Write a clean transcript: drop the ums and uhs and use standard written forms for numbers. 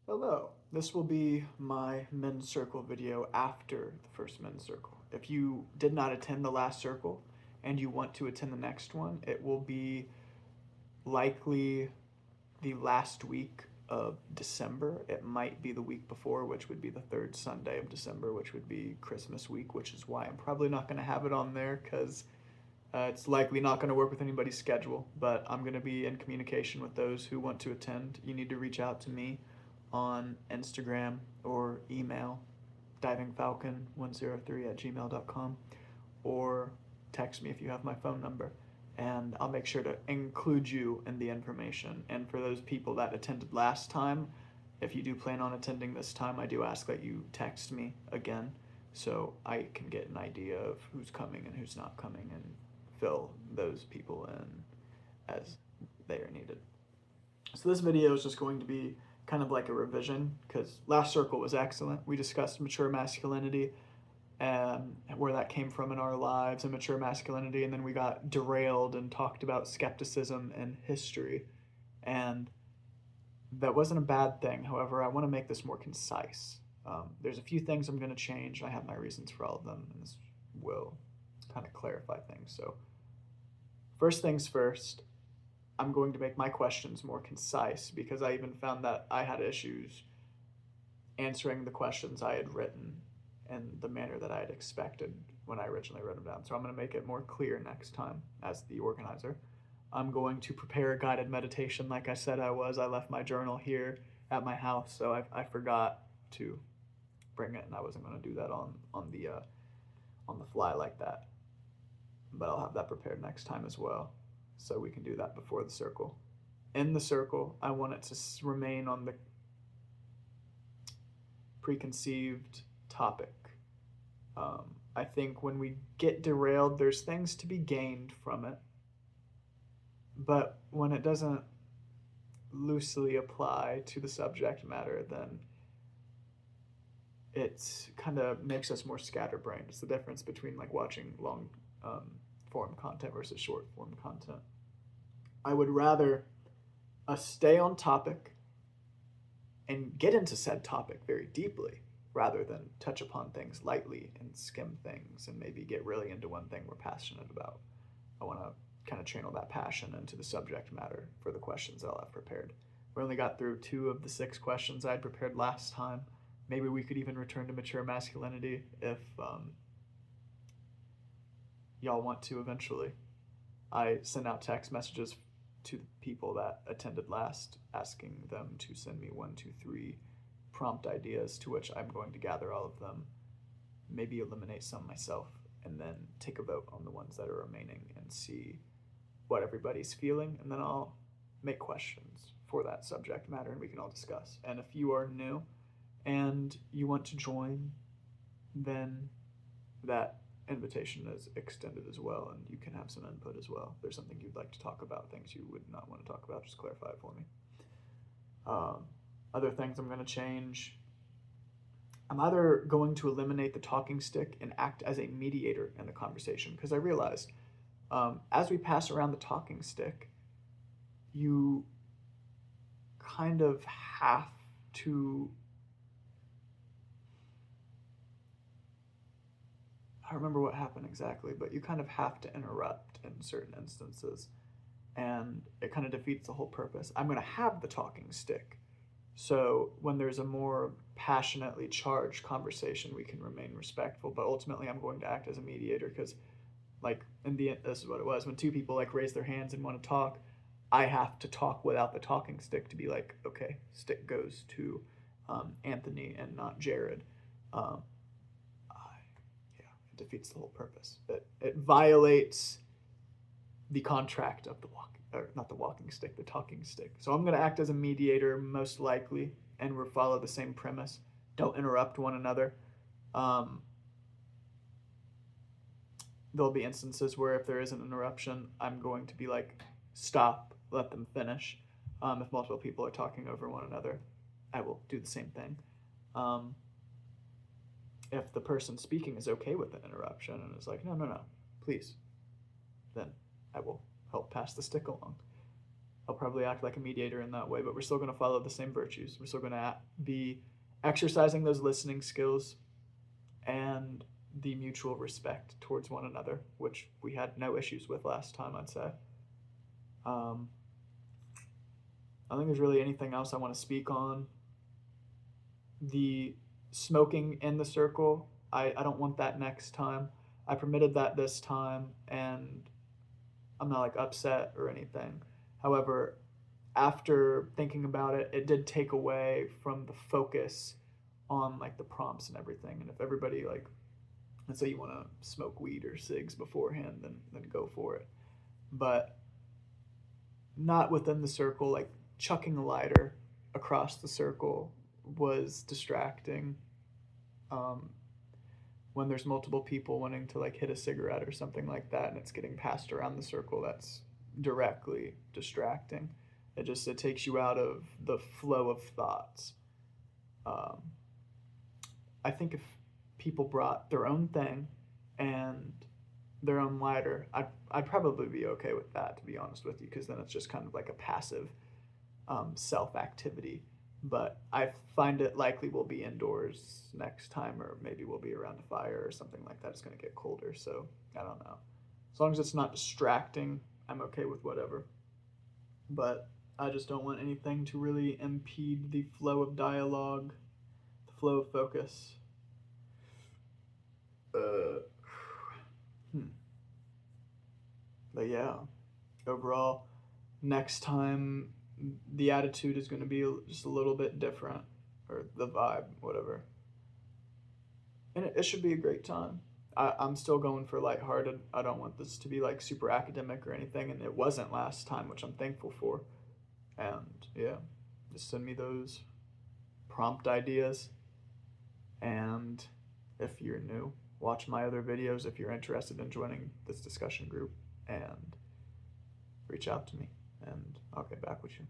Hello, this will be my men's circle video after the first men's circle. If you did not attend the last circle and you want to attend the next one, it will be likely the last week of December. It might be the week before, which would be the third Sunday of December, which would be Christmas week, which is why I'm probably not going to have it on there because it's likely not going to work with anybody's schedule. But I'm going to be in communication with those who want to attend. You need to reach out to me on Instagram or email divingfalcon103@gmail.com or text me if you have my phone number, and I'll make sure to include you in the information. And for those people that attended last time, if you do plan on attending this time, I do ask that you text me again so I can get an idea of who's coming and who's not coming and fill those people in as they are needed. So this video is just going to be kind of like a revision because last circle was excellent. We discussed mature masculinity and where that came from in our lives and mature masculinity, and then we got derailed and talked about skepticism and history, and that wasn't a bad thing. However, I want to make this more concise. There's a few things I'm going to change. I have my reasons for all of them, and this will kind of clarify things. So first things first, I'm going to make my questions more concise because I even found that I had issues answering the questions I had written in the manner that I had expected when I originally wrote them down. So I'm going to make it more clear next time as the organizer. I'm going to prepare a guided meditation like I said I was. I left my journal here at my house, so I forgot to bring it, and I wasn't going to do that on the fly like that. But I'll have that prepared next time as well, so we can do that before the circle. In the circle, I want it to remain on the preconceived topic. I think when we get derailed, there's things to be gained from it, but when it doesn't loosely apply to the subject matter, then it kind of makes us more scatterbrained. It's the difference between like watching long form content versus short form content. I would rather stay on topic and get into said topic very deeply rather than touch upon things lightly and skim things and maybe get really into one thing we're passionate about. I want to kind of channel that passion into the subject matter for the questions I'll have prepared. We only got through 2 of the 6 questions I had prepared last time. Maybe we could even return to mature masculinity if y'all want to eventually. I send out text messages to the people that attended last, asking them to send me 1, 2, 3 prompt ideas, to which I'm going to gather all of them, maybe eliminate some myself, and then take a vote on the ones that are remaining and see what everybody's feeling, and then I'll make questions for that subject matter and we can all discuss. And if you are new and you want to join, then that invitation is extended as well, and you can have some input as well. If there's something you'd like to talk about, things you would not want to talk about, just clarify it for me. Other things I'm going to change. I'm either going to eliminate the talking stick and act as a mediator in the conversation, because I realized as we pass around the talking stick, you kind of have to. I don't remember what happened exactly, but you kind of have to interrupt in certain instances, and it kind of defeats the whole purpose. I'm going to have the talking stick, so when there's a more passionately charged conversation, we can remain respectful. But ultimately, I'm going to act as a mediator because, like, in the end, this is what it was. When 2 people like raise their hands and want to talk, I have to talk without the talking stick to be like, okay, stick goes to Anthony and not Jared. Um, yeah, it defeats the whole purpose. It violates the contract of the or not the walking stick, the talking stick. So I'm going to act as a mediator most likely, and we'll follow the same premise. Don't interrupt one another. There'll be instances where if there is an interruption, I'm going to be like, stop, let them finish. If multiple people are talking over one another, I will do the same thing. If the person speaking is okay with the interruption and is like, no, please, then I will help pass the stick along. I'll probably act like a mediator in that way, but we're still going to follow the same virtues. We're still going to be exercising those listening skills and the mutual respect towards one another, which we had no issues with last time, I'd say. Um, I don't think there's really anything else I want to speak on. The smoking in the circle, I don't want that next time. I permitted that this time, and I'm not like upset or anything. However, after thinking about it, it did take away from the focus on like the prompts and everything. And if everybody like, let's say you want to smoke weed or cigs beforehand, then go for it. But not within the circle. Like chucking a lighter across the circle was distracting. Um, when there's multiple people wanting to like hit a cigarette or something like that, and it's getting passed around the circle, that's directly distracting. It takes you out of the flow of thoughts. Um, I think if people brought their own thing and their own lighter, I'd probably be okay with that, to be honest with you, because then it's just kind of like a passive self activity. But I find it likely we'll be indoors next time, or maybe we'll be around a fire or something like that. It's going to get colder, so I don't know. As long as it's not distracting, I'm okay with whatever. But I just don't want anything to really impede the flow of dialogue, the flow of focus. Uh, hmm. But yeah, overall, next time the attitude is going to be just a little bit different, or the vibe, whatever. And it should be a great time. I'm still going for lighthearted. I don't want this to be like super academic or anything, and it wasn't last time, which I'm thankful for. And yeah, just send me those prompt ideas. And if you're new, watch my other videos if you're interested in joining this discussion group, and reach out to me, and I'll get back with you.